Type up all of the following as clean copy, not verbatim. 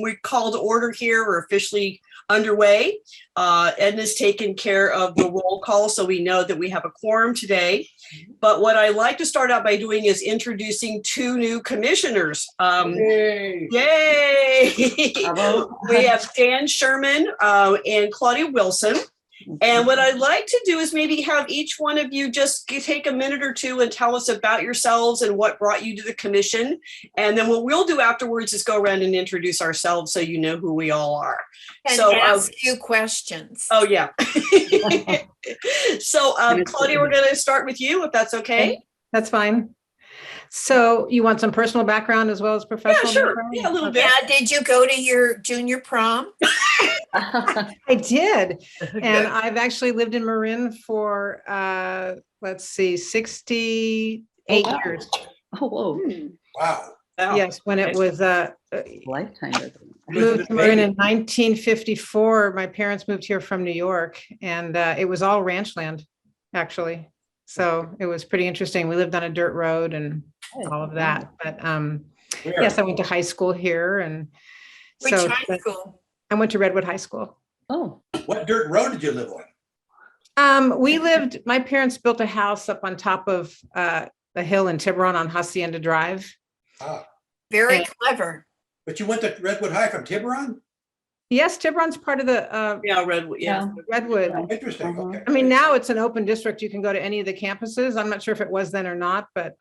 We call to order here. We're officially underway. Edna's taken care of the roll call, so we know that we have a quorum today. But what I like to start out by doing is introducing two new commissioners. Yay! We have Dan Sherman and Claudia Wilson. And what I'd like to do is maybe have each one of you just take a minute or two and tell us about yourselves and what brought you to the commission. And then what we'll do afterwards is go around and introduce ourselves so you know who we all are. And so ask you questions. Oh, yeah. So, Claudia, we're going to start with you, if that's okay. That's fine. So you want some personal background as well as professional? Yeah, sure. Background? Yeah, a little bit. Yeah, did you go to your junior prom? I did. And I've actually lived in Marin for, let's see, 68 years. Oh, whoa. Wow. Yes, when it was Lifetime. moved to Marin in 1954. My parents moved here from New York, and it was all ranch land, actually. So it was pretty interesting. We lived on a dirt road and all of that. But yes, I went to high school here. And Which high school? I went to Redwood High School. Oh. What dirt road did you live on? My parents built a house up on top of a hill in Tiburon on Hacienda Drive. Ah, Very clever. but you went to Redwood High from Tiburon? Yes, Tiburon's part of the Yeah, Redwood. Yeah. Redwood. Interesting. Okay. I mean, now it's an open district. You can go to any of the campuses. I'm not sure if it was then or not, but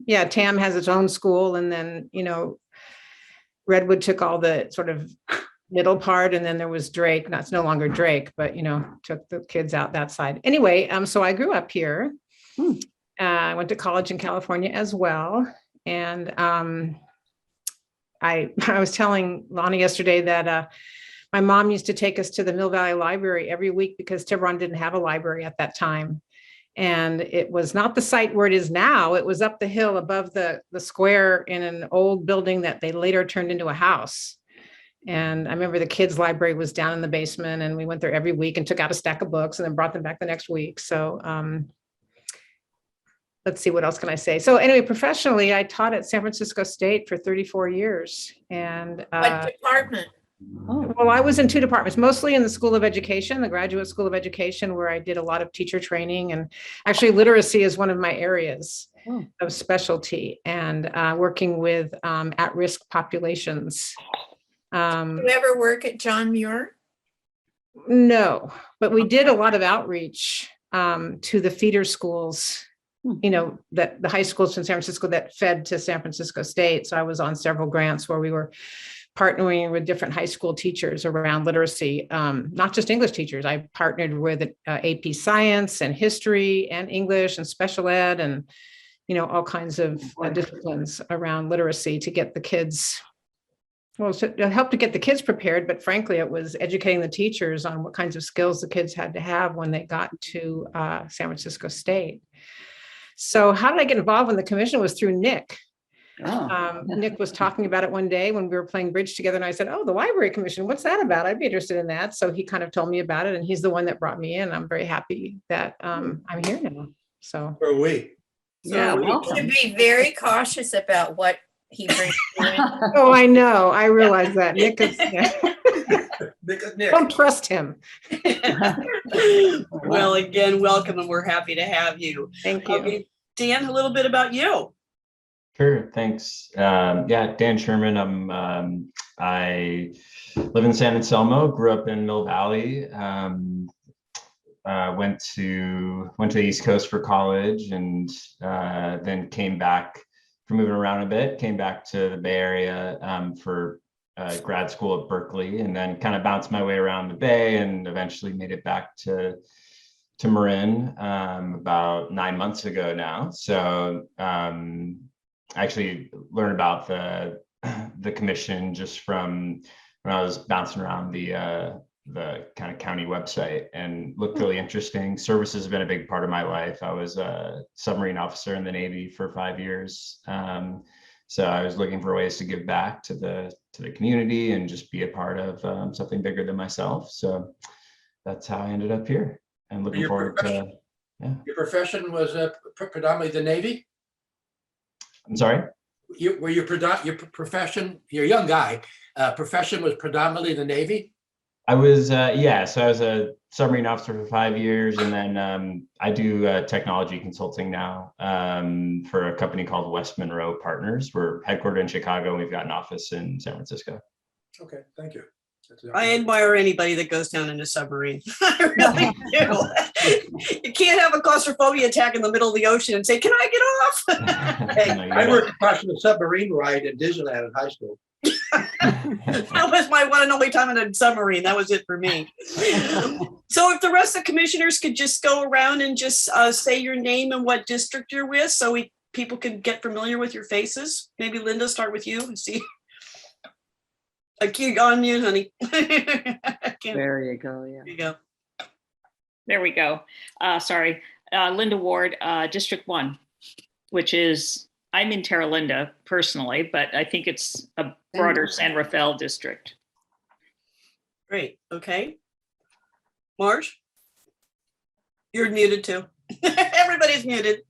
yeah, TAM has its own school. And then, Redwood took all the sort of middle part, and then there was Drake. Now it's no longer Drake, but, took the kids out that side. Anyway, so I grew up here. I went to college in California as well. And I was telling Lonnie yesterday that my mom used to take us to the Mill Valley Library every week because Tiburon didn't have a library at that time. And it was not the site where it is now. It was up the hill above the square in an old building that they later turned into a house. And I remember the kids' library was down in the basement, and we went there every week and took out a stack of books and then brought them back the next week. So let's see, what else can I say? So anyway, professionally, I taught at San Francisco State for 34 years. And What department? well, I was in two departments, mostly in the School of Education, the Graduate School of Education, where I did a lot of teacher training, and actually literacy is one of my areas of specialty, and working with at-risk populations. Do you ever work at John Muir? No, but we did a lot of outreach to the feeder schools, that the high schools in San Francisco that fed to San Francisco State. So I was on several grants where we were partnering with different high school teachers around literacy, not just English teachers. I partnered with AP Science and History and English and Special Ed and, all kinds of disciplines around literacy to get the kids, to help to get the kids prepared. But frankly, it was educating the teachers on what kinds of skills the kids had to have when they got to San Francisco State. So how did I get involved in the commission? It was through Nick. Nick was talking about it one day when we were playing bridge together, and I said, "Oh, the library commission, what's that about? I'd be interested in that." So he kind of told me about it, and he's the one that brought me in. I'm very happy that I'm here now. So Where are we? yeah. You should be very cautious about what he brings in. Oh, I know. I realize that. Nick is, Nick. don't trust him. Well, again, welcome, and we're happy to have you. Thank you. Okay, Dan, a little bit about you. Sure, thanks. Yeah, Dan Sherman. I live in San Anselmo. Grew up in Mill Valley. Went to the East Coast for college, and then came back for moving around a bit. Came back to the Bay Area for grad school at Berkeley, and then kind of bounced my way around the Bay, and eventually made it back to Marin about 9 months ago now. So. Actually learned about the commission just from when I was bouncing around the kind of county website, and looked really interesting. Services have been a big part of my life. I was a submarine officer in the Navy for 5 years. So I was looking for ways to give back to the community and just be a part of something bigger than myself. So that's how I ended up here, and looking forward to, yeah. Your profession was predominantly the Navy? I'm sorry? Were your profession, you're a young guy, profession was predominantly the Navy? I was, yeah, so I was a submarine officer for 5 years, and then I do technology consulting now for a company called West Monroe Partners. We're headquartered in Chicago, and we've got an office in San Francisco. Okay, thank you. I admire anybody that goes down in a submarine. I really do. You can't have a claustrophobia attack in the middle of the ocean and say, "Can I get off?" Hey, No, you I gotta- worked across the submarine ride at Disneyland in high school. that was my one and only time in a submarine. That was it for me. So if the rest of the commissioners could just go around and just say your name and what district you're with, so people can get familiar with your faces. Maybe Linda, start with you. See, I can't go on mute, honey. I can't. There you go, yeah. There you go. There we go. Sorry. Linda Ward, District 1, which is, I'm in Terra Linda personally, but I think it's a broader San Rafael district. Great. Okay. Marge, you're muted too. Everybody's muted.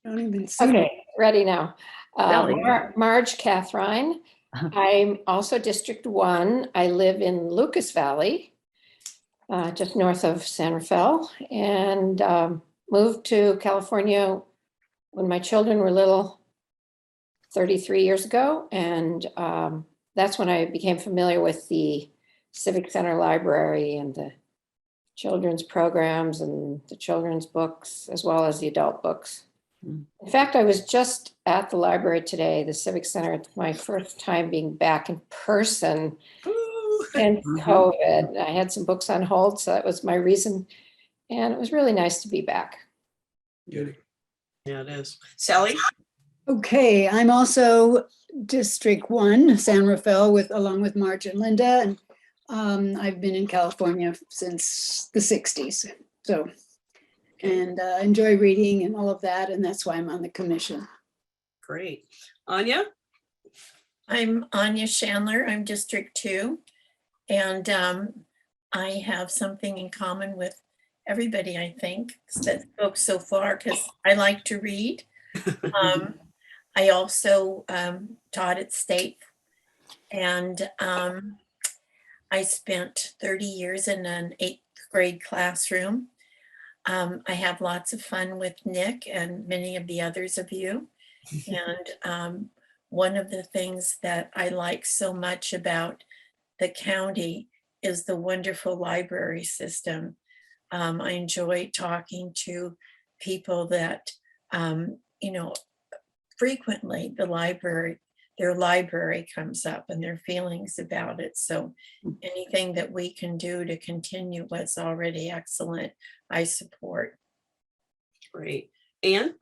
Don't even see. Okay, ready now. Sally. Marge Catherine. I'm also District 1. I live in Lucas Valley, just north of San Rafael, and moved to California when my children were little, 33 years ago. And that's when I became familiar with the Civic Center Library and the children's programs and the children's books, as well as the adult books. In fact, I was just at the library today, the Civic Center. It's my first time being back in person since COVID. I had some books on hold, so that was my reason. And it was really nice to be back. Good. Yeah, it is. Sally? Okay, I'm also District 1, San Rafael, along with Marge and Linda. And I've been in California since the 60s. So, and enjoy reading and all of that. And that's why I'm on the commission. Great. Anya? I'm Anya Chandler. I'm District 2. And I have something in common with everybody, I think, that spoke so far, because I like to read. I also taught at State, and I spent 30 years in an 8th grade classroom. I have lots of fun with Nick and many of the others of you. And one of the things that I like so much about the county is the wonderful library system. I enjoy talking to people that, frequently their library comes up and their feelings about it. So anything that we can do to continue what's already excellent, I support. Great. Anne?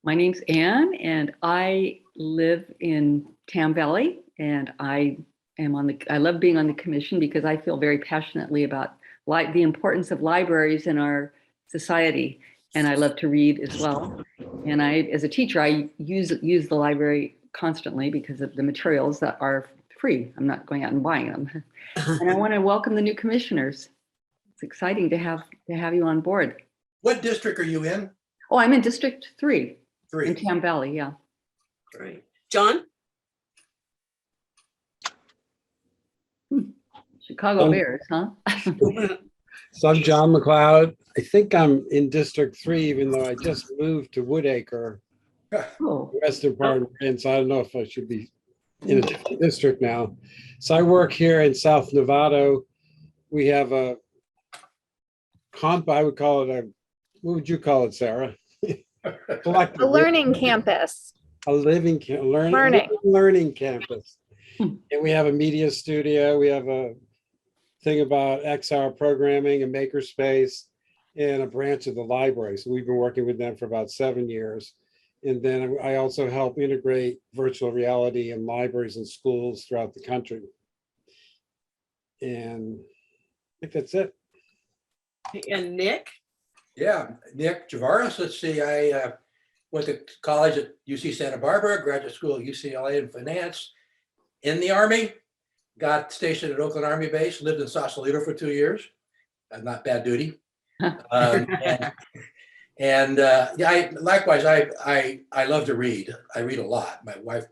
My name's Anne, and I live in Tam Valley, and I love being on the commission because I feel very passionately about the importance of libraries in our society, and I love to read as well. And as a teacher, I use the library constantly because of the materials that are free. I'm not going out and buying them. And I want to welcome the new commissioners. It's exciting to have you on board. What district are you in? Oh, I'm in District 3 3. in Tam Valley, yeah. Great. John? Chicago Bears, huh? So I'm John McLeod. I think I'm in District 3, even though I just moved to Woodacre, Oh, western part of Marin, so I don't know if I should be in a different district now. So I work here in South Novato. We have a I would call it what would you call it, Sarah? Collective. A learning campus. A learning campus. And we have a media studio. We have a thing about XR programming and makerspace and a branch of the library. So we've been working with them for about 7 years. And then I also help integrate virtual reality in libraries and schools throughout the country. And I think that's it. And Nick? Yeah, Nick Javaris. Let's see, I went to college at UC Santa Barbara, graduate school at UCLA in finance, in the Army, got stationed at Oakland Army Base, lived in Sausalito for 2 years. Not bad duty. Yeah, likewise, I love to read. I read a lot. My wife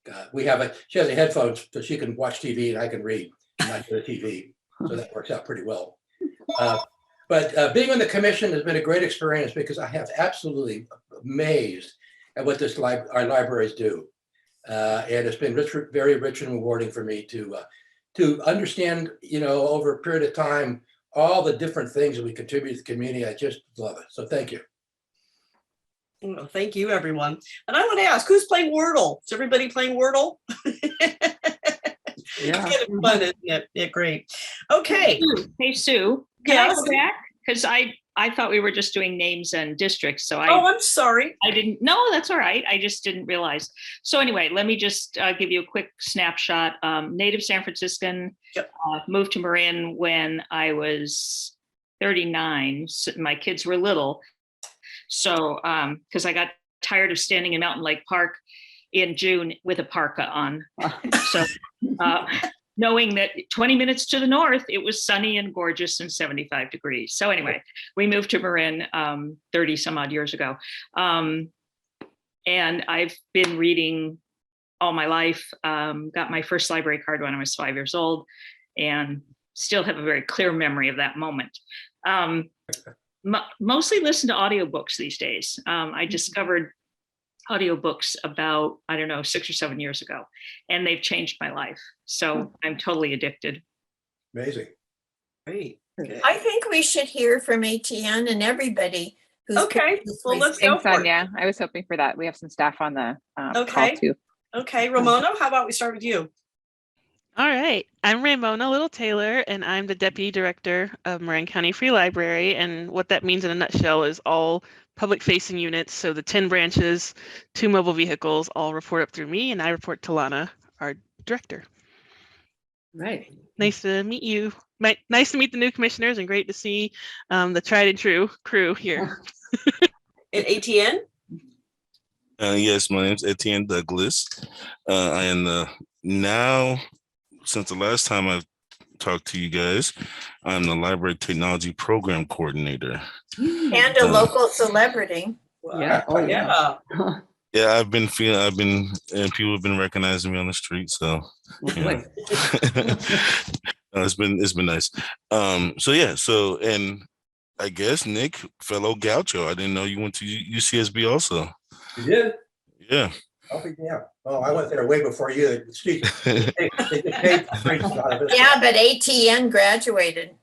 She has a headphones so she can watch TV and I can read and not hear the TV. So that works out pretty well. But being on the commission has been a great experience because I have absolutely amazed at what our libraries do. And it's been very rich and rewarding for me to understand, over a period of time, all the different things that we contribute to the community. I just love it. So thank you. Well, thank you, everyone. And I want to ask, who's playing Wordle? Is everybody playing Wordle? Yeah. It's kind of fun, isn't it? Yeah, great. Okay. Hey, Sue, can I Yes. go back? Because I thought we were just doing names and districts. So Oh, I'm sorry. I didn't. No, that's all right. I just didn't realize. So anyway, let me just give you a quick snapshot. Native San Franciscan, Yep. Moved to Marin when I was 39. So my kids were little. So because I got tired of standing in Mountain Lake Park in June with a parka on. So knowing that 20 minutes to the north, it was sunny and gorgeous and 75 degrees. So anyway, we moved to Marin 30 some odd years ago. And I've been reading all my life, got my first library card when I was 5 years old and still have a very clear memory of that moment. Mostly listen to audiobooks these days. I discovered audiobooks about, 6 or 7 years ago, and they've changed my life. So I'm totally addicted. Amazing. Great. Okay. I think we should hear from Etienne and everybody. who's Okay, well, let's go Thanks, for it. Anya. I was hoping for that. We have some staff on the call Okay. too. Okay, Ramona, how about we start with you? All right, I'm Ramona Little Taylor, and I'm the Deputy Director of Marin County Free Library. And what that means in a nutshell is all public-facing units, so the 10 branches, 2 mobile vehicles, all report up through me, and I report to Lana, our director. Right. Nice to meet you. Nice to meet the new commissioners, and great to see the tried and true crew here. And Etienne? Yes, my name's Etienne Douglas. I am now, since the last time I've talked to you guys, I'm the Library Technology Program Coordinator. And a local celebrity. Yeah. Oh, yeah. Yeah, and people have been recognizing me on the street, so Boy. it's been nice. And I guess Nick, fellow Gaucho, I didn't know you went to UCSB also. You did? Yeah. Yeah. Oh, I went there way before you. Yeah, but Etienne graduated.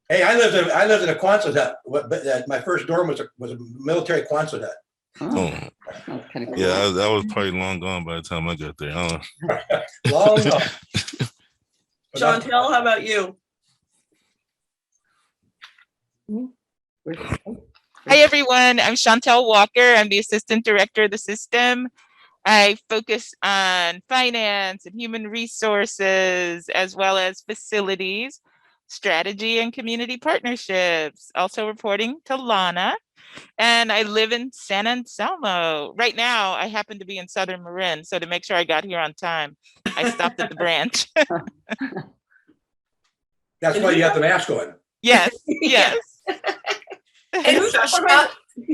Hey, I lived in a Quonset hut, but my first dorm was a military Quonset hut. Oh, That's kind of cool. yeah, that was probably long gone by the time I got there. Long gone. Chantel, how about you? Hi, everyone. I'm Chantel Walker. I'm the Assistant Director of the system. I focus on finance and human resources, as well as facilities, strategy, and community partnerships. Also reporting to Lana. And I live in San Anselmo. Right now, I happen to be in Southern Marin. So to make sure I got here on time, I stopped at the branch. That's why you have the mask on. Yes, yes. And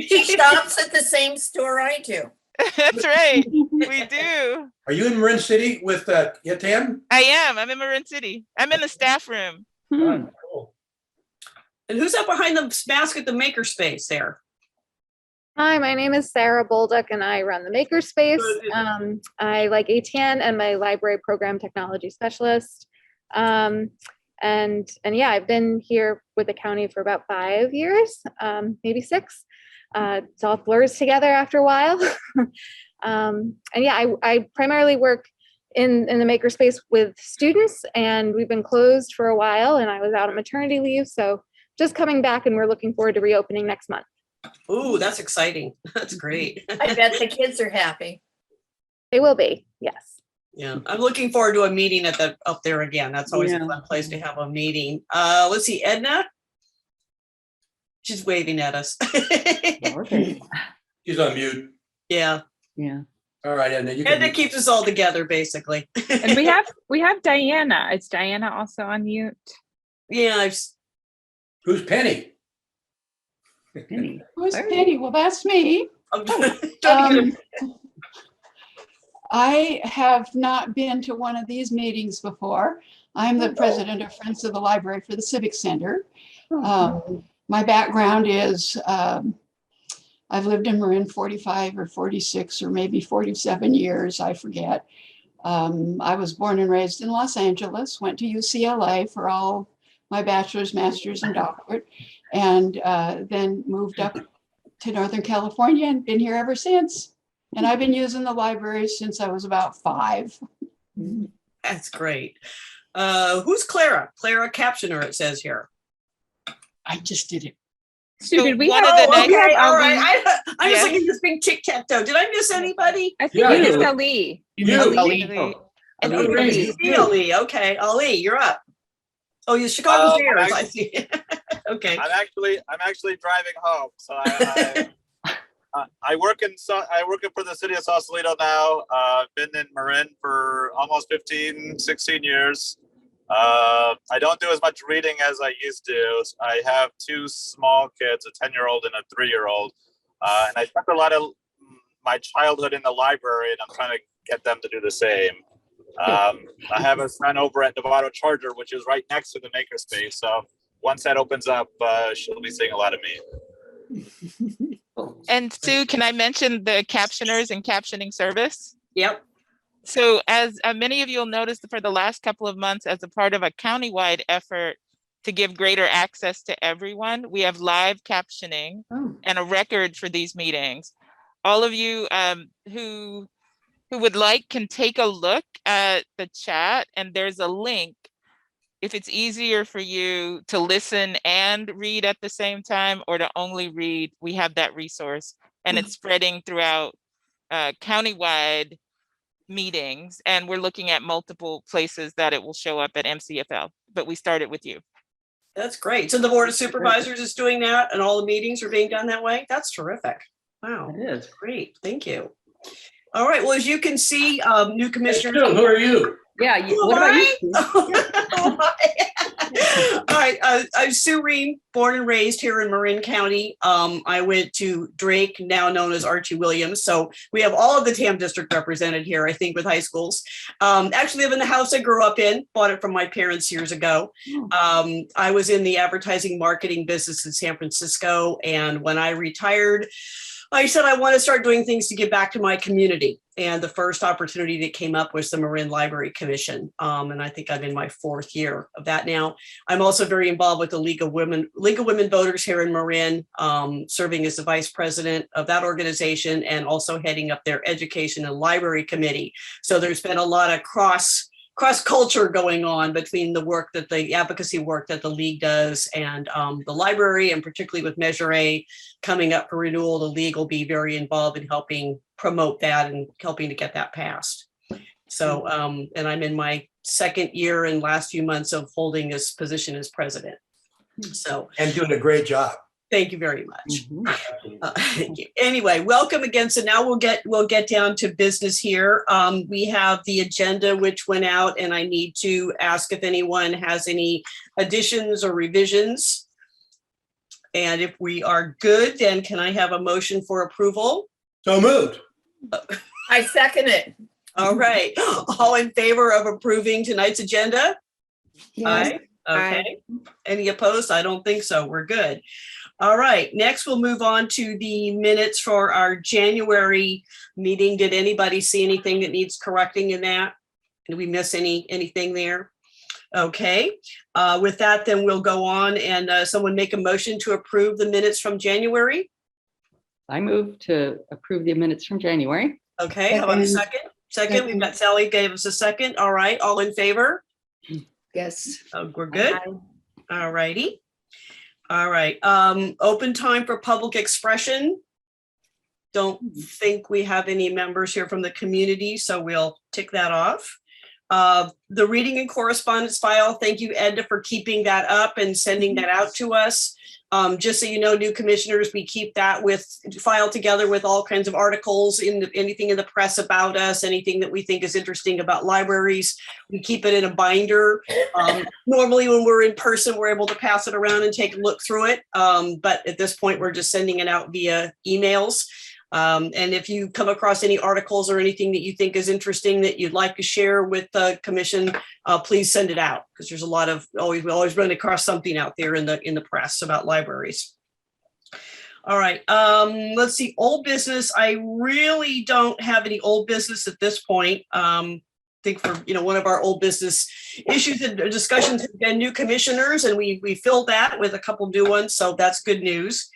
she shops at the same store I do. That's right. We do. Are you in Marin City with Etienne? I am. I'm in Marin City. I'm in the staff room. Cool. And who's up behind the mask at the makerspace there? Hi, my name is Sara Bolduc, and I run the makerspace. I, like Etienne, am my library program technology specialist. And yeah, I've been here with the county for about 5 years, maybe 6. It's all blurs together after a while. And yeah, I primarily work in the makerspace with students, and we've been closed for a while, and I was out on maternity leave. So just coming back, and we're looking forward to reopening next month. Ooh, that's exciting. That's great. I bet the kids are happy. They will be, yes. Yeah, I'm looking forward to a meeting up there again. That's always a fun place to have a meeting. Let's see, Edna. She's waving at us. Okay. She's on mute. Yeah. Yeah. All right, Edna. Edna keeps us all together, basically. And we have Diana. Is Diana also on mute? Yeah. Who's Penny? Penny. Who's Penny? Well, that's me. I'm trying to get I have not been to one of these meetings before. I'm the president of Friends of the Library for the Civic Center. My background is I've lived in Marin 45 or 46 or maybe 47 years, I forget. I was born and raised in Los Angeles, went to UCLA for all my bachelor's, master's, and doctorate, and then moved up to Northern California and been here ever since. And I've been using the library since I was about 5. That's great. Who's Clara? Clara Captioner, it says here. I just did it. So did we one have- of the Oh, next, okay, all right. I'm just Yes. looking at this big tic-tac-toe. Did I miss anybody? I think Yeah, it is you. Ali. You. Ali. And Oh, Ali. Ali. Okay, Ali, you're up. Oh, you Chicago Bears, I see. Okay. I'm actually driving home, so I work for the city of Sausalito now. Been in Marin for almost 15-16 years. I don't do as much reading as I used to. I have 2 small kids, a 10-year-old and a 3-year-old, and I spent a lot of my childhood in the library, and I'm trying to get them to do the same. I have a son over at Novato Charger, which is right next to the makerspace. So once that opens up, she'll be seeing a lot of me. And Sue, can I mention the Captioners and Captioning service? Yep. So as many of you will notice, for the last couple of months, as a part of a countywide effort to give greater access to everyone, we have live captioning and a record for these meetings. All of you who would like can take a look at the chat, and there's a link. If it's easier for you to listen and read at the same time, or to only read, we have that resource, and it's spreading throughout countywide meetings, and we're looking at multiple places that it will show up at MCFL, but we started with you. That's great. So the Board of Supervisors is doing that, and all the meetings are being done that way? That's terrific. Wow. It is. Great. Thank you. All right. Well, as you can see, new commissioners. Who are you? Yeah. Who What am about I? you? All right. I'm Sue Ream, born and raised here in Marin County. I went to Drake, now known as Archie Williams. So we have all of the TAM district represented here, I think, with high schools. Actually live in the house I grew up in, bought it from my parents years ago. I was in the advertising marketing business in San Francisco. And when I retired, I said, I want to start doing things to give back to my community. And the first opportunity that came up was the Marin Library Commission. And I think I'm in my 4th year of that now. I'm also very involved with the League of Women Voters here in Marin, serving as the vice president of that organization and also heading up their education and library committee. So there's been a lot of cross culture going on between the advocacy work that the league does and the library, and particularly with Measure A coming up for renewal, the league will be very involved in helping promote that and helping to get that passed. So, and I'm in my 2nd year and last few months of holding this position as president. So, And doing a great job. thank you very much. Thank you. Anyway, welcome again. So now we'll get down to business here. We have the agenda which went out, and I need to ask if anyone has any additions or revisions. And if we are good, then can I have a motion for approval? So moved. I second it. All right. All in favor of approving tonight's agenda? Yes. Aye. Okay. Any opposed? I don't think so. We're good. All right. Next, we'll move on to the minutes for our January meeting. Did anybody see anything that needs correcting in that? Did we miss anything there? Okay. With that, then we'll go on and someone make a motion to approve the minutes from January. I move to approve the minutes from January. Okay. How about a second? Second. We've got Sally gave us a second. All right. All in favor? Yes. We're good. All righty. All right. Open time for public expression. Don't think we have any members here from the community, so we'll tick that off. The reading and correspondence file. Thank you, Ed, for keeping that up and sending that out to us. Just so you know, new commissioners, we keep that filed together with all kinds of articles, anything in the press about us, anything that we think is interesting about libraries. We keep it in a binder. Normally when we're in person, we're able to pass it around and take a look through it. But at this point, we're just sending it out via emails. And if you come across any articles or anything that you think is interesting that you'd like to share with the commission, please send it out, because there's a lot of we always run across something out there in the press about libraries. All right, let's see, old business. I really don't have any old business at this point. I think for one of our old business issues and discussions have been new commissioners, and we filled that with a couple new ones, so that's good news.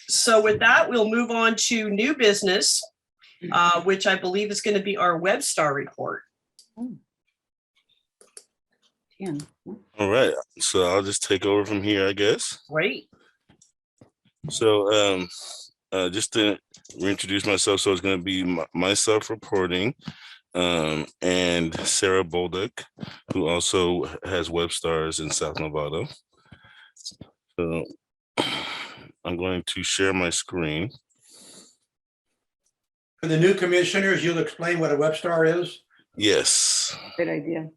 So with that, we'll move on to new business, which I believe is going to be our WebStar report. All right, so I'll just take over from here, I guess. Great. So just to reintroduce myself, so it's going to be myself reporting, and Sara Bolduc, who also has WebStars in South Nevada. So I'm going to share my screen. For the new commissioners, you'll explain what a WebStar is? Yes. Good idea.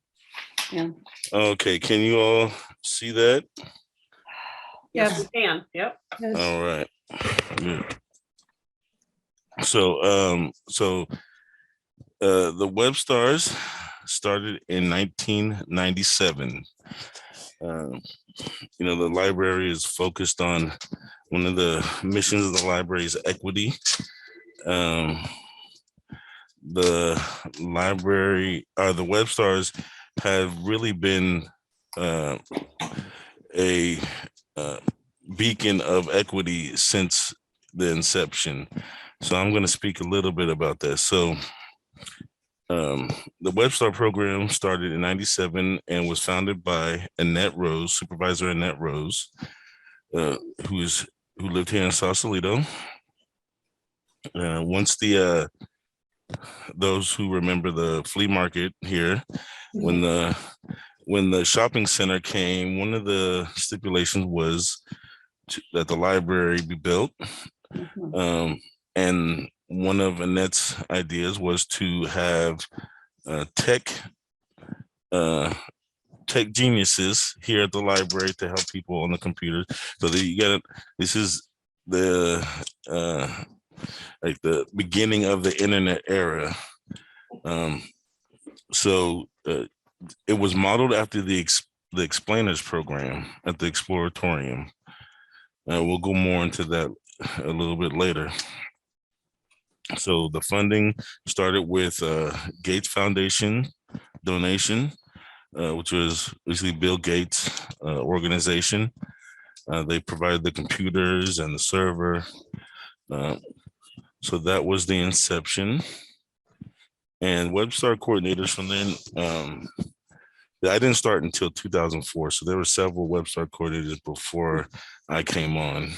Yeah. Okay, can you all see that? Yes, we can. Yep. All right. Good. So the WebStars started in 1997. The library is focused on, one of the missions of the library is equity. The WebStars have really been a beacon of equity since the inception. So I'm going to speak a little bit about that. So the WebStar program started in 97 and was founded by Annette Rose, Supervisor Annette Rose, who lived here in Sausalito. Once those who remember the flea market here, when the shopping center came, one of the stipulations was that the library be built. And one of Annette's ideas was to have tech geniuses here at the library to help people on the computers. So that you get it. This is the like the beginning of the internet era. It was modeled after the Explainers program at the Exploratorium. We'll go more into that a little bit later. So the funding started with Gates Foundation donation, which was basically Bill Gates' organization. They provided the computers and the server. So that was the inception. And WebStar coordinators from then, I didn't start until 2004. So there were several WebStar coordinators before I came on.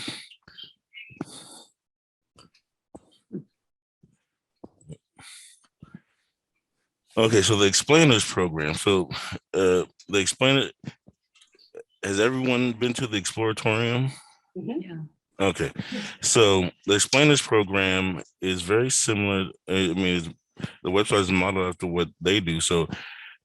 Okay, so the Explainers program. So the Explainer, has everyone been to the Exploratorium? Yeah. Okay, so the Explainers program is very similar. I mean, the website is modeled after what they do. So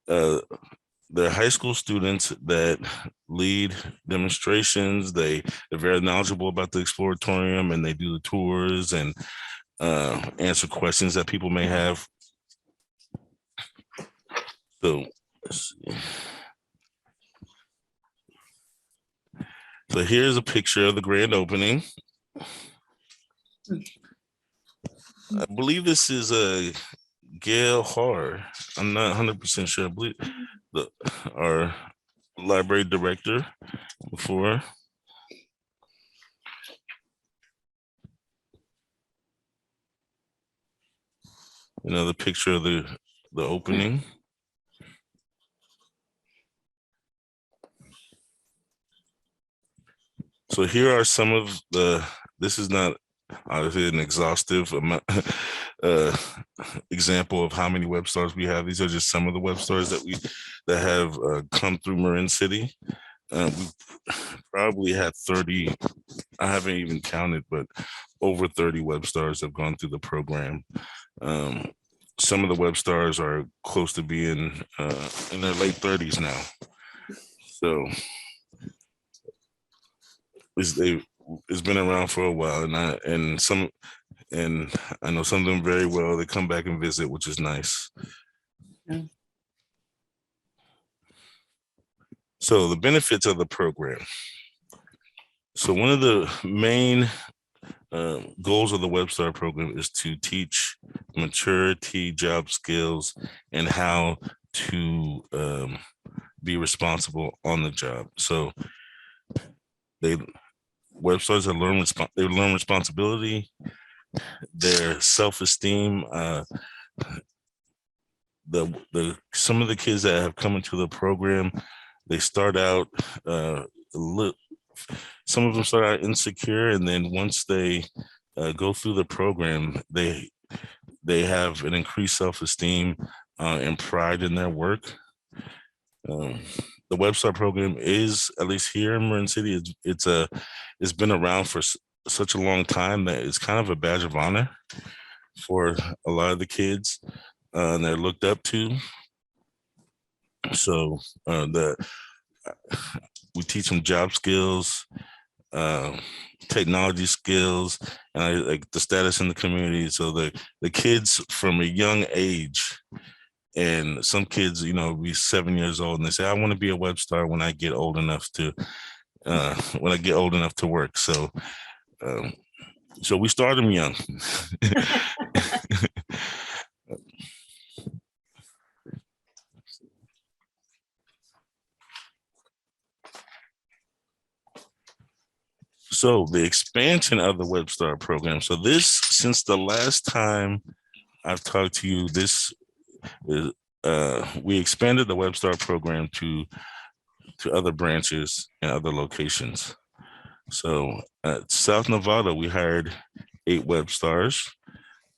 they're high school students that lead demonstrations. They're very knowledgeable about the Exploratorium, and they do the tours and answer questions that people may have. So let's see. So here's a picture of the grand opening. I believe this is a Gail Har. I'm not 100% sure. I believe our library director before. Another picture of the opening. So here are some of this is not obviously an exhaustive example of how many WebStars we have. These are just some of the WebStars that have come through Marin City. We probably had 30, I haven't even counted, but over 30 WebStars have gone through the program. Some of the WebStars are close to being in their late 30s now. So it's been around for a while, and and I know some of them very well. They come back and visit, which is nice. Yeah. So the benefits of the program. So one of the main goals of the WebStar program is to teach maturity, job skills, and how to be responsible on the job. So WebStars they learn responsibility, their self-esteem. Some of the kids that have come into the program, they start out some of them start out insecure, and then once they go through the program, they have an increased self-esteem and pride in their work. The WebStar program is, at least here in Marin City, it's been around for such a long time that it's kind of a badge of honor for a lot of the kids, and they're looked up to. So we teach them job skills, technology skills, and like the status in the community. So the kids from a young age, and some kids, be 7 years old, and they say, "I want to be a WebStar when I get old enough to work." So we start them young. So the expansion of the WebStar program. So since the last time I've talked to you, we expanded the WebStar program to other branches and other locations. So at South Nevada, we hired 8 WebStars.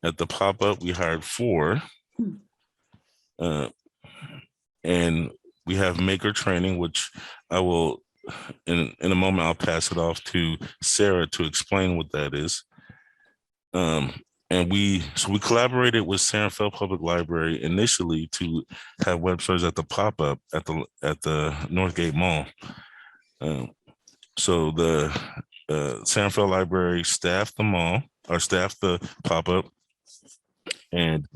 At the pop-up, we hired 4. And we have maker training, which I will, in a moment, I'll pass it off to Sara to explain what that is. And we collaborated with San Rafael Public Library initially to have WebStars at the pop-up at the Northgate Mall. So the San Rafael Library staffed the mall, or staffed the pop-up, and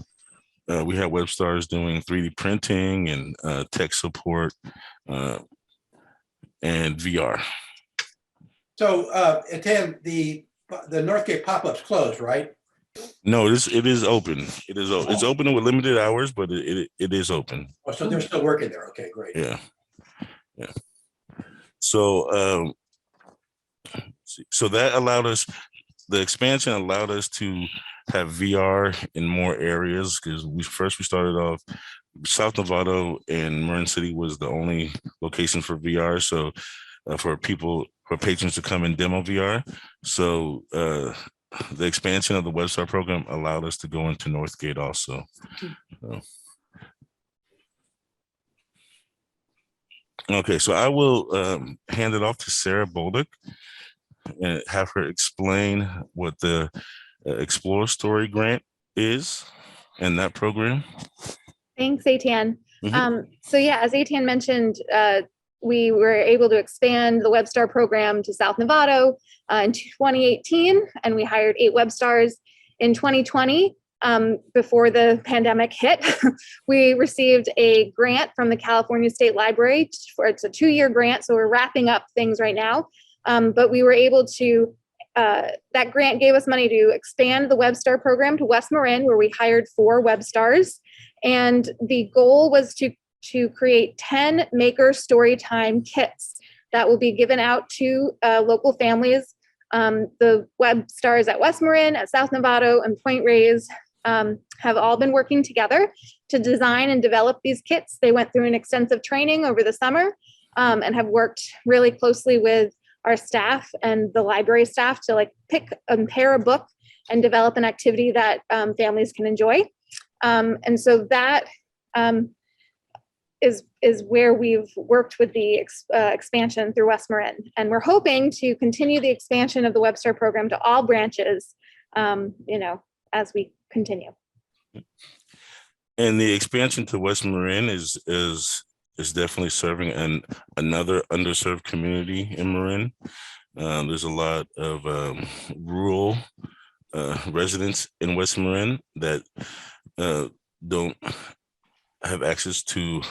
we had WebStars doing 3D printing and tech support and VR. So, Etienne, the Northgate pop-up's closed, right? No, it is open. It's open with limited hours, but it is open. Oh, so they're still working there. Okay, great. Yeah. So that allowed us, the expansion allowed us to have VR in more areas, because we started off South Nevada and Marin City was the only location for VR. So for patrons to come and demo VR. So the expansion of the WebStar program allowed us to go into Northgate also. Okay, so I will hand it off to Sara Bolduc and have her explain what the Explore Story grant is and that program. Thanks, Etienne. So yeah, as Etienne mentioned, we were able to expand the WebStar program to South Nevada in 2018, and we hired 8 WebStars. In 2020, before the pandemic hit, we received a grant from the California State Library. It's a 2-year grant, so we're wrapping up things right now. But we were able to, that grant gave us money to expand the WebStar program to West Marin, where we hired 4 WebStars. And the goal was to create 10 maker storytime kits that will be given out to local families. The WebStars at West Marin, at South Nevada, and Point Reyes have all been working together to design and develop these kits. They went through an extensive training over the summer and have worked really closely with our staff and the library staff to pick and pair a book and develop an activity that families can enjoy. And so that is where we've worked with the expansion through West Marin. And we're hoping to continue the expansion of the WebStar program to all branches, as we continue. And the expansion to West Marin is definitely serving another underserved community in Marin. There's a lot of rural residents in West Marin that don't have access to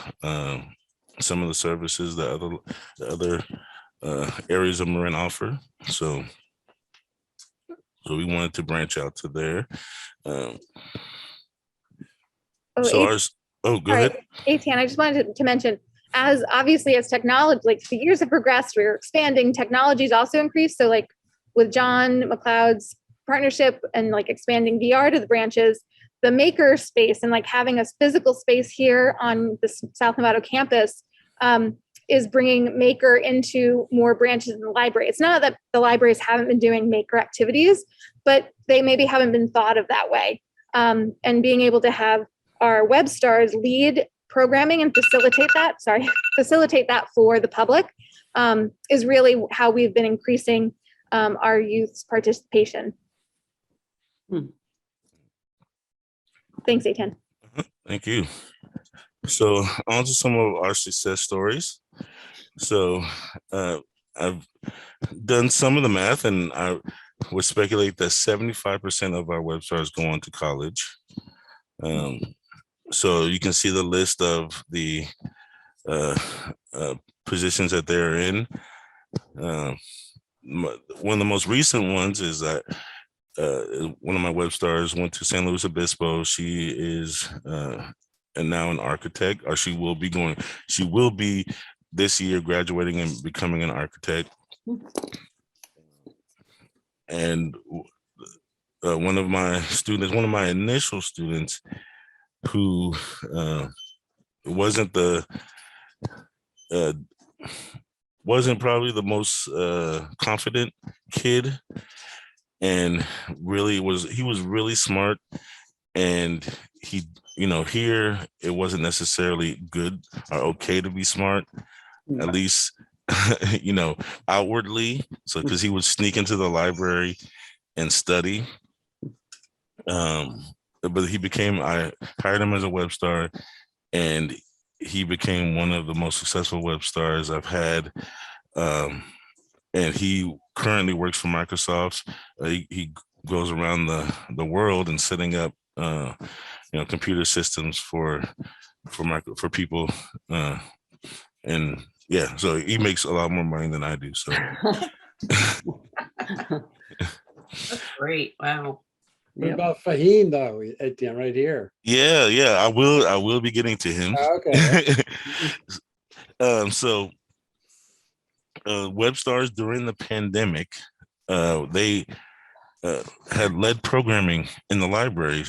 some of the services that other areas of Marin offer. So we wanted to branch out to there. So ours. Oh, go ahead. Etienne, I just wanted to mention, as obviously as technology, like the years have progressed, we're expanding, technology's also increased. So like with John McLeod's partnership and like expanding VR to the branches, the maker space and like having a physical space here on the South Novato campus is bringing maker into more branches in the library. It's not that the libraries haven't been doing maker activities, but they maybe haven't been thought of that way. And being able to have our WebStars lead programming and facilitate that for the public is really how we've been increasing our youth's participation. Thanks, Etienne. Thank you. So on to some of our success stories. So I've done some of the math, and I would speculate that 75% of our WebStars go on to college. So you can see the list of the positions that they're in. One of the most recent ones is that one of my WebStars went to San Luis Obispo. She is and now an architect, or she will be this year graduating and becoming an architect. And one of my initial students who wasn't probably the most confident kid, and he was really smart, and he, here it wasn't necessarily good or okay to be smart, at least outwardly. So because he would sneak into the library and study. But I hired him as a WebStar, and he became one of the most successful WebStars I've had. And he currently works for Microsoft. He goes around the world and setting up computer systems for people. And yeah, so he makes a lot more money than I do. So That's great. Wow. What about Fahim though, Etienne, right here? Yeah, I will be getting to him. Okay. So WebStars during the pandemic, they had led programming in the library.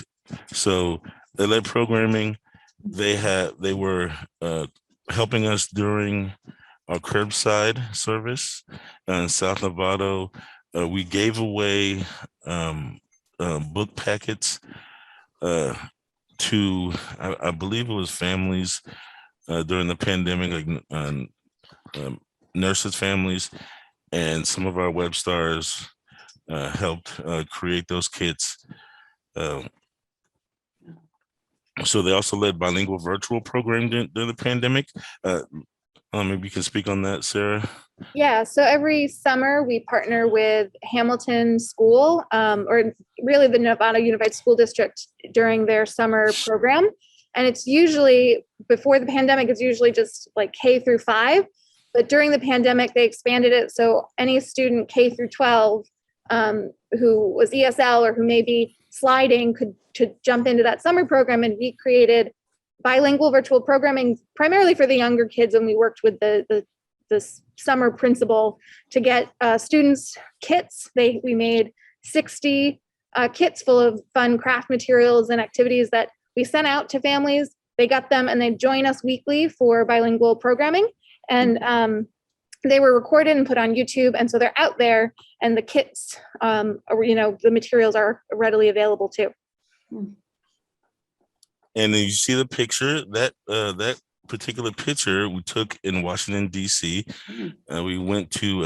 So they led programming. They were helping us during our curbside service in South Novato. We gave away book packets to I believe it was families during the pandemic, like nurses' families, and some of our WebStars helped create those kits. So they also led bilingual virtual program during the pandemic. Maybe you can speak on that, Sarah. Yeah, so every summer we partner with Hamilton School, or really the Nevada Unified School District during their summer program. And it's usually, before the pandemic, it's usually just like K through 5. But during the pandemic, they expanded it. So any student K through 12 who was ESL or who may be sliding could jump into that summer program. And we created bilingual virtual programming primarily for the younger kids. And we worked with the summer principal to get students kits. We made 60 kits full of fun craft materials and activities that we sent out to families. They got them and they join us weekly for bilingual programming. And they were recorded and put on YouTube. And so they're out there, and the kits, the materials are readily available too. And then you see the picture, that particular picture we took in Washington, D.C. We went to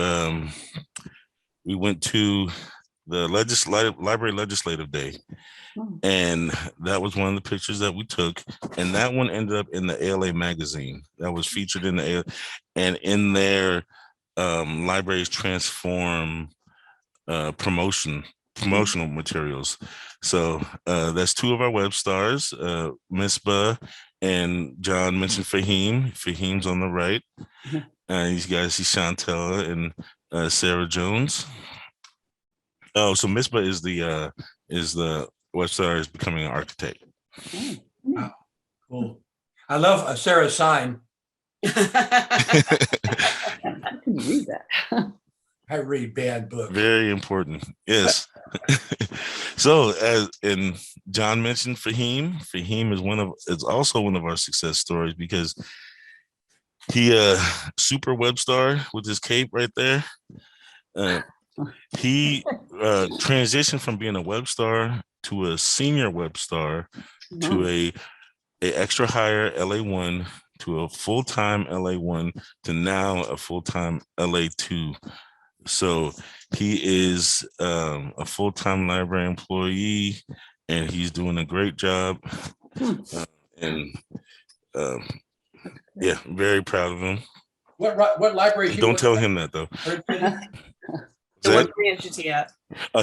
the Library Legislative Day. And that was one of the pictures that we took. And that one ended up in the ALA magazine. That was featured in the ALA. And in their Libraries Transform promotion promotional materials. So that's two of our web stars, Misbah and John mentioned Fahim. Fahim's on the right. You guys see Chantel and Sarah Jones. Oh, so Misbah is the web star is becoming an architect. Wow, cool. I love Sarah's sign. I can read that. I read bad books. Very important. Yes. So and John mentioned Fahim. Fahim is also one of our success stories because he super web star with his cape right there. He transitioned from being a web star to a senior web star to a extra hire LA1 to a full-time LA1 to now a full-time LA2. So he is a full-time library employee, and he's doing a great job. Yeah, very proud of him. What library? Don't tell him that though. What branch is he at?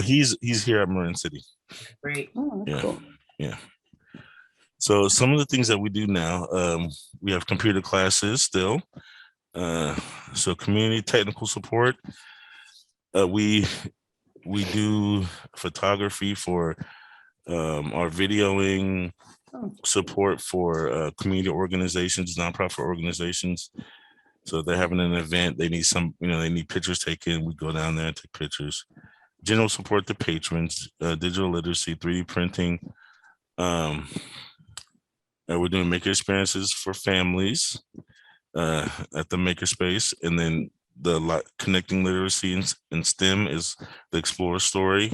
He's here at Marin City. Great. Yeah, cool. Yeah. So some of the things that we do now, we have computer classes still. So community technical support. We do photography for our videoing, support for community organizations, nonprofit organizations. So they're having an event, they need they need pictures taken. We go down there and take pictures. General support to patrons, digital literacy, 3D printing. And we're doing maker experiences for families at the makerspace, and then the connecting literacy in STEM is the Explorer story,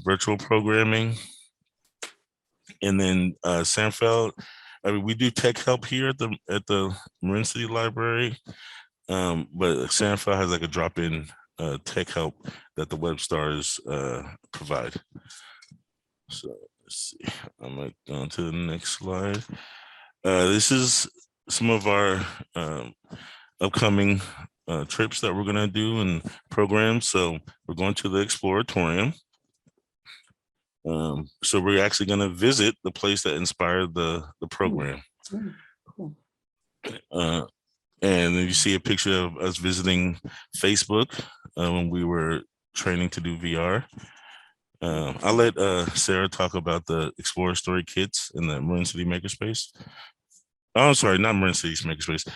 virtual programming, and then Sanfeld. I mean, we do tech help here at the Marin City Library, but Sanfeld has like a drop-in tech help that the web stars provide. So let's see. I'm gonna go on to the next slide. This is some of our upcoming trips that we're gonna do and programs. So we're going to the Exploratorium. So we're actually gonna visit the place that inspired the program. Cool. And then you see a picture of us visiting Facebook when we were training to do VR. I'll let Sarah talk about the Explorer Story kits in the Marin City Makerspace. Oh, I'm sorry, not Marin City's Makerspace.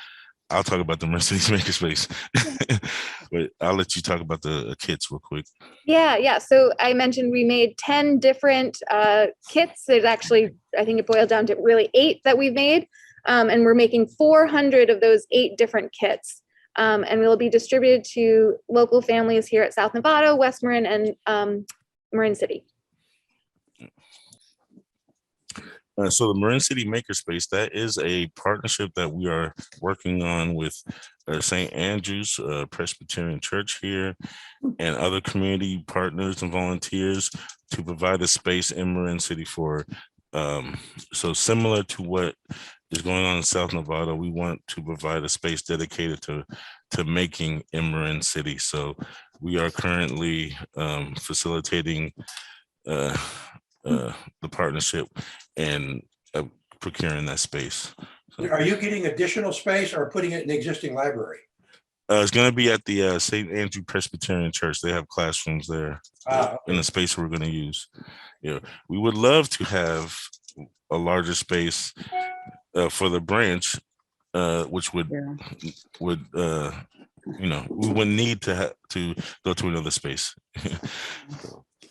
I'll talk about the Marin City's Makerspace. But I'll let you talk about the kits real quick. Yeah. So I mentioned we made 10 different kits. There's actually, I think it boiled down to really 8 that we've made. And we're making 400 of those 8 different kits. And we'll be distributed to local families here at South Nevada, West Marin, and Marin City. So the Marin City Makerspace, that is a partnership that we are working on with St. Andrew's Presbyterian Church here and other community partners and volunteers to provide a space in Marin City for, so similar to what is going on in South Nevada, we want to provide a space dedicated to making in Marin City. So we are currently facilitating the partnership and procuring that space. So, are you getting additional space or putting it in the existing library? it's going to be at the St. Andrew Presbyterian Church. They have classrooms there in the space we're going to use. Yeah, we would love to have a larger space for the branch, which would we wouldn't need to go to another space.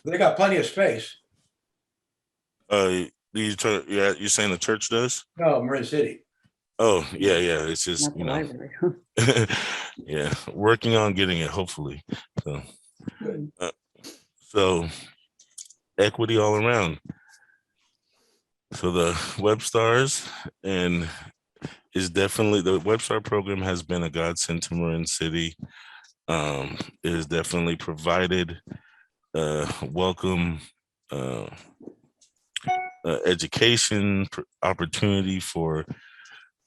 They got plenty of space. You're saying the church does? No, Marin City. Oh, yeah. It's just, yeah, working on getting it, hopefully. So equity all around. So the web stars and is definitely, the WebStar program has been a godsend to Marin City. It has definitely provided welcome education opportunity for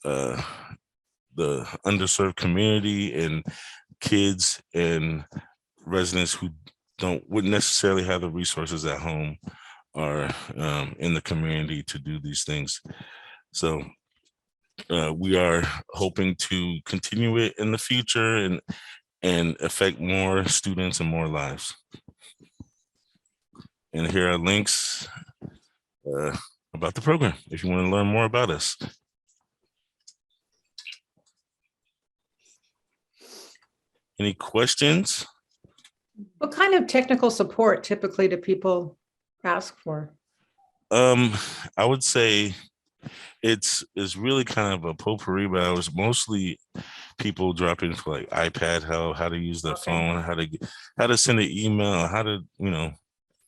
the underserved community and kids and residents who wouldn't necessarily have the resources at home or in the community to do these things. So we are hoping to continue it in the future and affect more students and more lives. And here are links about the program if you want to learn more about us. Any questions? What kind of technical support typically do people ask for? I would say it's really kind of a potpourri, but I was mostly people dropping for like iPad help, how to use their phone, how to send an email, how to,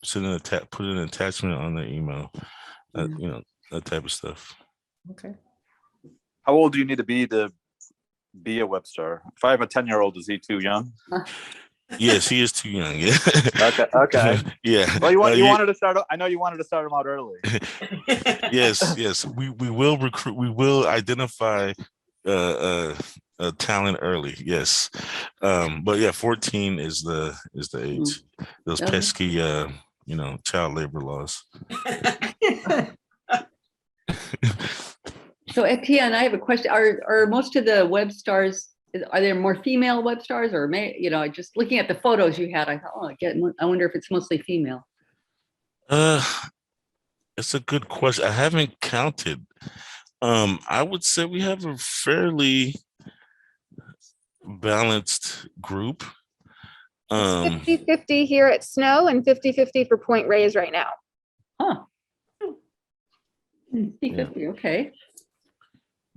send put an attachment on their email, that type of stuff. Okay. How old do you need to be a WebStar? If I have a 10-year-old, is he too young? Yes, he is too young. Yeah. Okay. Yeah. Well, you wanted to start. I know you wanted to start him out early. Yes. We will recruit. We will identify talent early. Yes. But yeah, 14 is the age. Those pesky child labor laws. So Etienne, I have a question. Are most of the WebStars, are there more female WebStars or just looking at the photos you had, I thought, I wonder if it's mostly female. It's a good question. I haven't counted. I would say we have a fairly balanced group. 50-50 here at Snow and 50-50 for Point Reyes right now. Huh. 50-50, okay.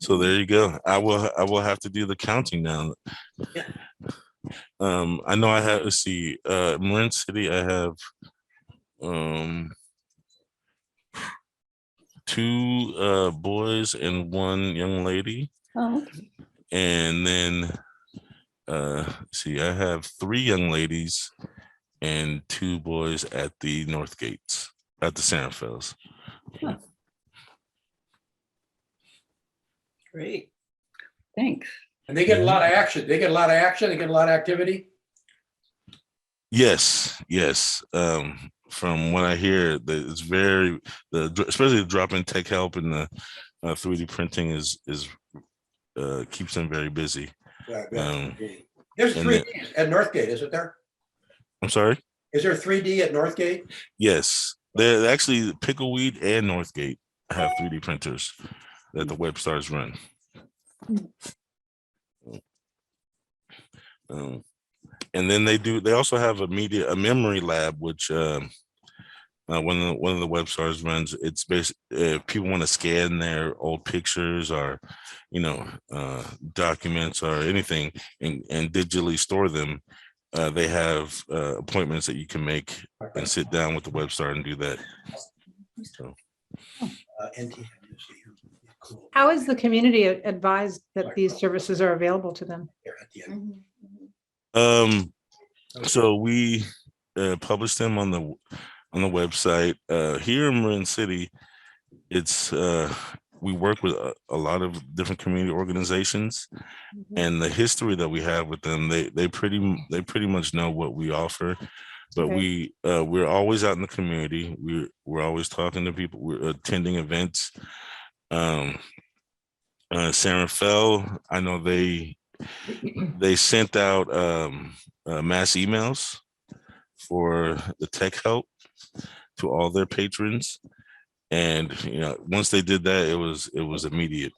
So there you go. I will have to do the counting now. Yeah. I know I have, let's see, Marin City, I have 2 boys and 1 young lady. Oh, okay. And then see, I have 3 young ladies and 2 boys at the North Gates, at the Santa Fells. Huh. Great. Thanks. And they get a lot of action. They get a lot of action. They get a lot of activity. Yes. From what I hear, it's very, especially the drop-in tech help and the 3D printing is keeps them very busy. There's 3D at Northgate, isn't there? I'm sorry? Is there 3D at Northgate? Yes. They're actually Pickleweed and Northgate have 3D printers that the WebStars run. And then they also have a memory lab, which one of the WebStars runs. It's basically if people want to scan their old pictures or documents or anything and digitally store them. They have appointments that you can make and sit down with the WebStar and do that. So. How is the community advised that these services are available to them? So we publish them on the website. Here in Marin City, it's we work with a lot of different community organizations, and the history that we have with them, they pretty much know what we offer. But we're always out in the community. We're always talking to people. We're attending events. Sara Fell, I know they sent out mass emails for the tech help to all their patrons, and once they did that, it was immediate.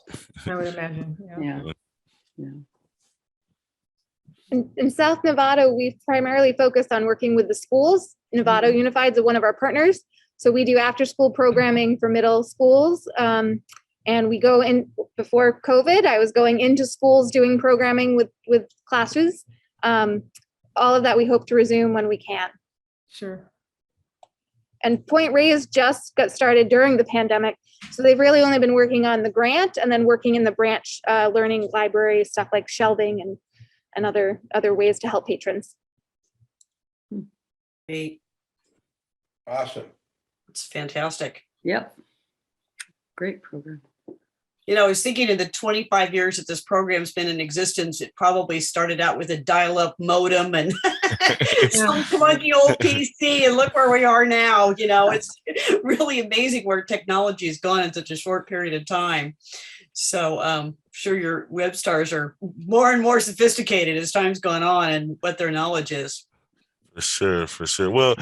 I would imagine. Yeah. In South Nevada, we've primarily focused on working with the schools. Nevada Unified is one of our partners. So we do after-school programming for middle schools. And we go in, before COVID, I was going into schools doing programming with classes. All of that we hope to resume when we can. Sure. And Point Reyes just got started during the pandemic. So they've really only been working on the grant and then working in the branch learning library, stuff like shelving and other ways to help patrons. Great. Awesome. It's fantastic. Yep. Great program. You know, I was thinking in the 25 years that this program's been in existence, it probably started out with a dial-up modem and some clunky old PC, and look where we are now. You know, it's really amazing where technology has gone in such a short period of time. So sure your WebStars are more and more sophisticated as time's gone on and what their knowledge is. For sure, for sure. Well,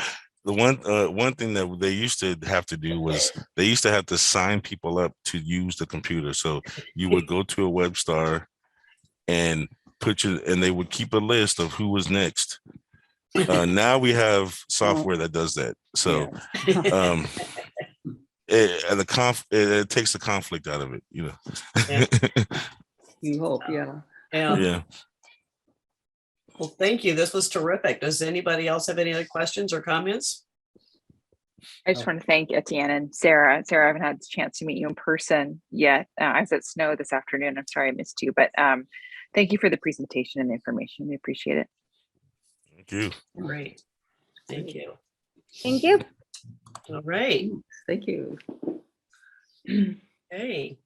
the one thing that they used to have to do was they used to have to sign people up to use the computer. So you would go to a WebStar and and they would keep a list of who was next. Now we have software that does that. So it takes the conflict out of it, you know. Yeah. You hope, yeah. Yeah. Well, thank you. This was terrific. Does anybody else have any other questions or comments? I just want to thank Etienne and Sarah. Sarah, I haven't had a chance to meet you in person yet. I was at Snow this afternoon. I'm sorry I missed you, but thank you for the presentation and the information. We appreciate it. Thank you. Great. Thank you. Thank you. All right. Thank you. Okay.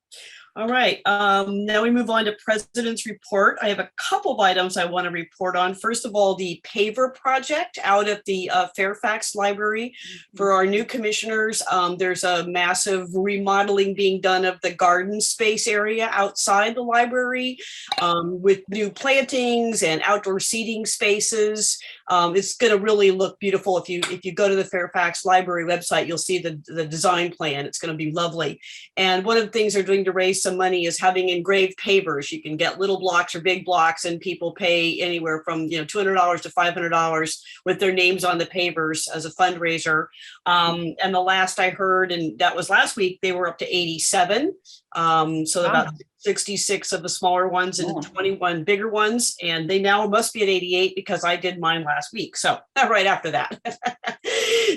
All right. Now we move on to President's Report. I have a couple of items I want to report on. First of all, the paver project out at the Fairfax Library for our new commissioners. There's a massive remodeling being done of the garden space area outside the library with new plantings and outdoor seating spaces. It's going to really look beautiful. If you go to the Fairfax Library website, you'll see the design plan. It's going to be lovely. And one of the things they're doing to raise some money is having engraved pavers. You can get little blocks or big blocks, and people pay anywhere from $200 to $500 with their names on the pavers as a fundraiser. And the last I heard, and that was last week, they were up to 87. So about 66 of the smaller ones and 21 bigger ones, and they now must be at 88 because I did mine last week. So right after that.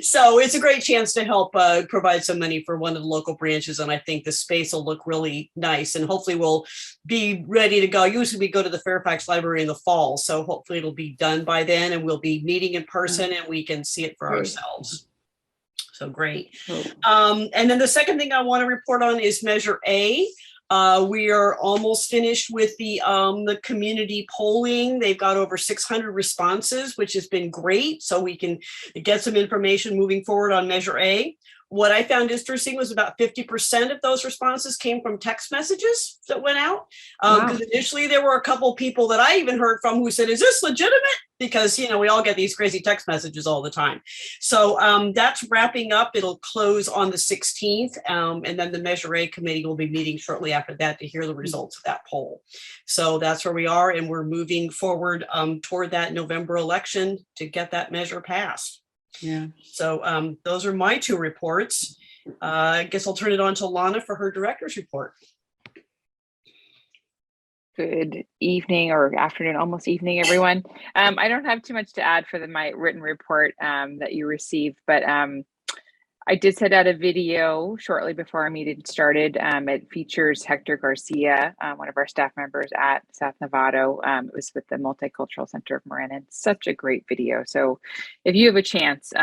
So it's a great chance to help provide some money for one of the local branches, and I think the space will look really nice, and hopefully we'll be ready to go. Usually we go to the Fairfax Library in the fall, so hopefully it'll be done by then, and we'll be meeting in person and we can see it for ourselves. So great. And then the second thing I want to report on is Measure A. We are almost finished with the community polling. They've got over 600 responses, which has been great. So we can get some information moving forward on Measure A. What I found interesting was about 50% of those responses came from text messages that went out. Because initially there were a couple people that I even heard from who said, is this legitimate? Because, we all get these crazy text messages all the time. So that's wrapping up. It'll close on the 16th. And then the Measure A committee will be meeting shortly after that to hear the results of that poll. So that's where we are. And we're moving forward toward that November election to get that measure passed. Yeah. So those are my two reports. I guess I'll turn it on to Lana for her director's report. Good evening or afternoon, almost evening, everyone. I don't have too much to add for my written report that you received, but I did send out a video shortly before our meeting started. It features Hector Garcia, one of our staff members at South Novato. It was with the Multicultural Center of Marin, and such a great video. So if you have a chance,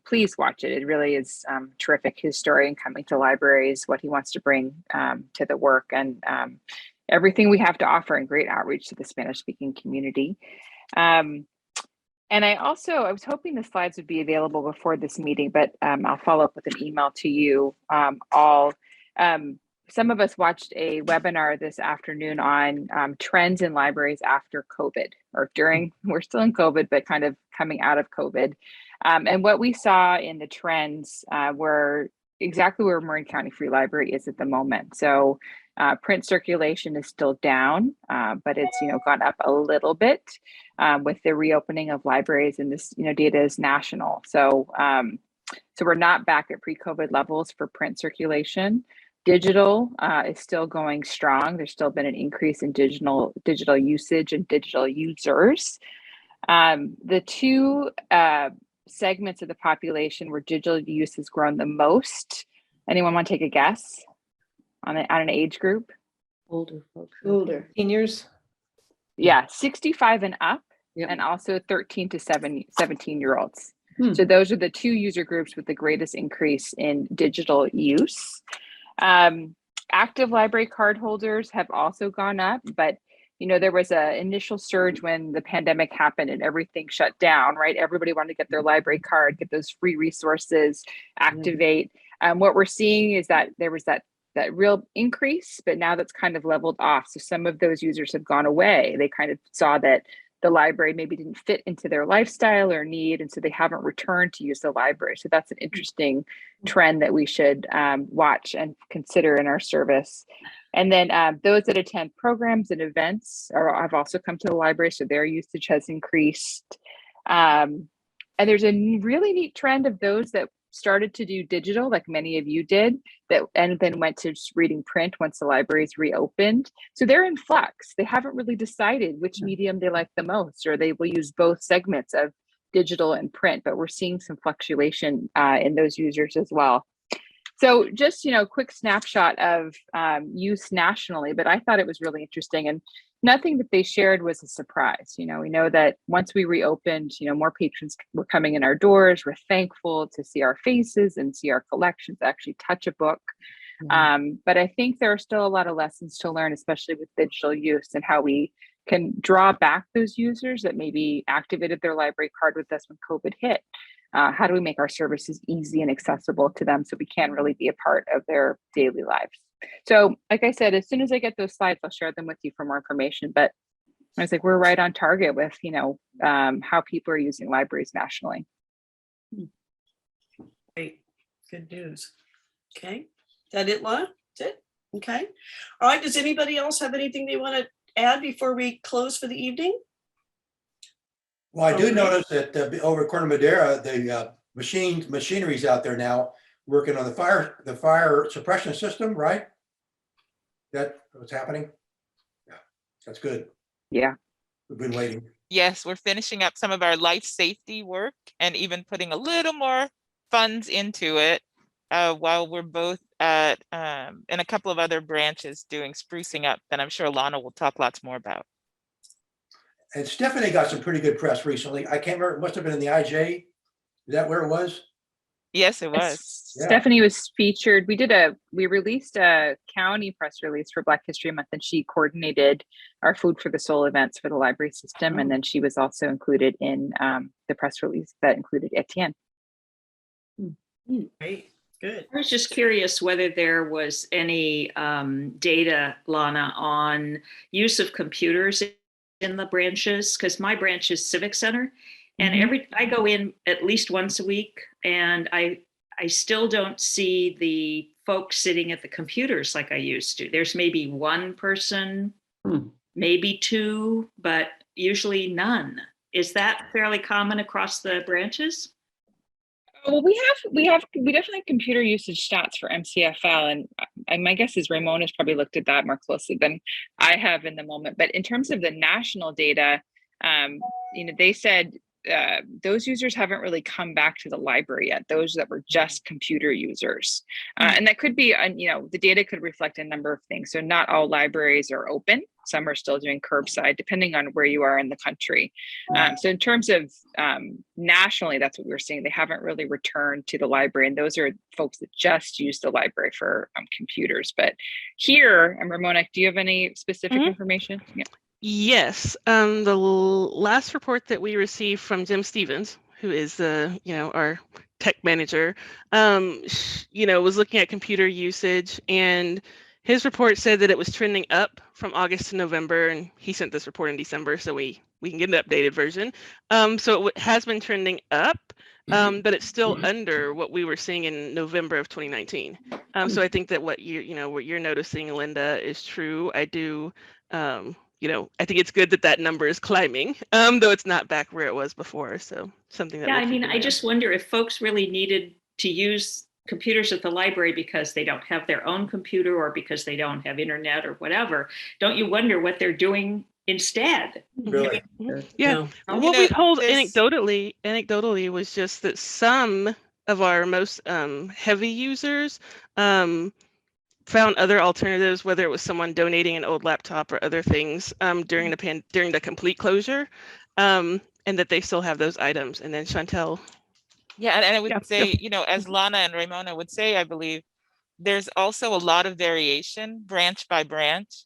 please watch it. It really is terrific. His story in coming to libraries, what he wants to bring to the work, and everything we have to offer, and great outreach to the Spanish-speaking community. And I was hoping the slides would be available before this meeting, but I'll follow up with an email to you all. Some of us watched a webinar this afternoon on trends in libraries after COVID, or during, we're still in COVID, but kind of coming out of COVID. And what we saw in the trends were exactly where Marin County Free Library is at the moment. So print circulation is still down, but it's gone up a little bit with the reopening of libraries, and this data is national. So so we're not back at pre-COVID levels for print circulation. Digital is still going strong. There's still been an increase in digital usage and digital users. The two segments of the population where digital use has grown the most. Anyone want to take a guess on an age group? Older folks. Older. Seniors? Yeah, 65 and up, Yep. and also 13 to 17-year-olds. So those are the two user groups with the greatest increase in digital use. active library card holders have also gone up, but there was an initial surge when the pandemic happened and everything shut down, right? Everybody wanted to get their library card, get those free resources, activate. What we're seeing is that there was that real increase, but now that's kind of leveled off. So some of those users have gone away. They kind of saw that the library maybe didn't fit into their lifestyle or need, and so they haven't returned to use the library. So that's an interesting trend that we should watch and consider in our service. And then those that attend programs and events have also come to the library, so their usage has increased. And there's a really neat trend of those that started to do digital, like many of you did, and then went to just reading print once the libraries reopened. So they're in flux. They haven't really decided which medium they like the most, or they will use both segments of digital and print, but we're seeing some fluctuation in those users as well. So just, quick snapshot of use nationally, but I thought it was really interesting, and nothing that they shared was a surprise. We know that once we reopened, more patrons were coming in our doors. We're thankful to see our faces and see our collections, actually touch a book. But I think there are still a lot of lessons to learn, especially with digital use, and how we can draw back those users that maybe activated their library card with us when COVID hit. How do we make our services easy and accessible to them so we can really be a part of their daily lives? So like I said, as soon as I get those slides, I'll share them with you for more information. But I was like, we're right on target with, how people are using libraries nationally. Great, good news. Okay, is that it, Lana? That's it? Okay. All right, does anybody else have anything they want to add before we close for the evening? Well, I do notice that over at Corner Madera, the machinery's out there now working on the fire suppression system, right? That what's happening? Yeah, that's good. Yeah. We've been waiting. Yes, we're finishing up some of our life safety work and even putting a little more funds into it while we're both at in a couple of other branches doing sprucing up that I'm sure Lana will talk lots more about. And Stephanie got some pretty good press recently. I can't remember, it must have been in the IJ. Is that where it was? Yes, it was. Yeah. Stephanie was featured. We released a county press release for Black History Month, and she coordinated our Food for the Soul events for the library system. And then she was also included in the press release that included Etienne. Great, good. I was just curious whether there was any data, Lana, on use of computers in the branches, because my branch is Civic Center, and I go in at least once a week, and I still don't see the folks sitting at the computers like I used to. There's maybe one person, maybe two, but usually none. Is that fairly common across the branches? Well, we definitely have computer usage stats for MCFL, and my guess is Ramon has probably looked at that more closely than I have in the moment. But in terms of the national data, they said those users haven't really come back to the library yet. Those that were just computer users, and that could be, the data could reflect a number of things. So not all libraries are open. Some are still doing curbside, depending on where you are in the country. So in terms of nationally, that's what we're seeing. They haven't really returned to the library, and those are folks that just use the library for computers. But here, and Ramona, do you have any specific information? Yeah. Yes, the last report that we received from Jim Stevens, who is our tech manager, was looking at computer usage, and his report said that it was trending up from August to November, and he sent this report in December, so we can get an updated version. So it has been trending up, but it's still under what we were seeing in November of 2019. So I think that what you're noticing, Linda, is true. I do. I think it's good that number is climbing, though it's not back where it was before. So something that. Yeah, I mean, I just wonder if folks really needed to use computers at the library because they don't have their own computer or because they don't have internet or whatever. Don't you wonder what they're doing instead? Really? Yeah. No. What we told anecdotally was just that some of our most heavy users found other alternatives, whether it was someone donating an old laptop or other things during the complete closure, and that they still have those items. And then Chantel. Yeah, and I would say, as Lana and Ramona would say, I believe, there's also a lot of variation branch by branch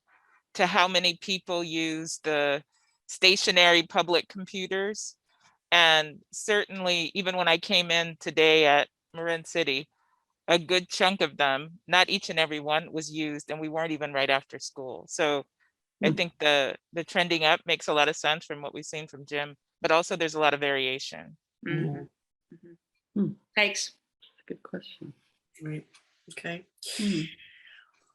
to how many people use the stationary public computers. And certainly, even when I came in today at Marin City, a good chunk of them, not each and every one, was used, and we weren't even right after school. So I think the trending up makes a lot of sense from what we've seen from Jim, but also there's a lot of variation. Mhm. Thanks. Good question. Right. Okay. Hmm.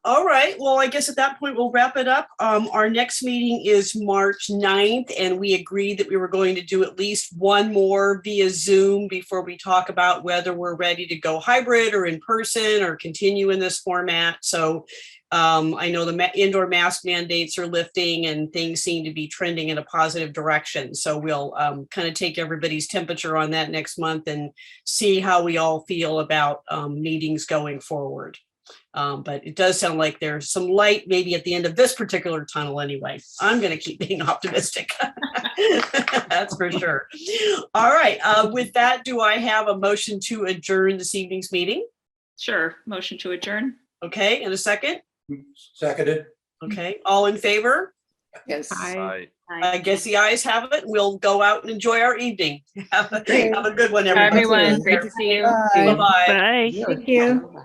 All right. Well, I guess at that point, we'll wrap it up. Our next meeting is March 9th, and we agreed that we were going to do at least one more via Zoom before we talk about whether we're ready to go hybrid or in person or continue in this format. So I know the indoor mask mandates are lifting and things seem to be trending in a positive direction. So we'll kind of take everybody's temperature on that next month and see how we all feel about meetings going forward. But it does sound like there's some light maybe at the end of this particular tunnel anyway. I'm going to keep being optimistic. That's for sure. All right. With that, do I have a motion to adjourn this evening's meeting? Sure. Motion to adjourn. Okay. And a second? Seconded. Okay. All in favor? Yes. I guess the ayes have it. We'll go out and enjoy our evening. Have a good one, Bye, everybody. everyone. Great to see you. Bye. Bye-bye. Bye. Thank you.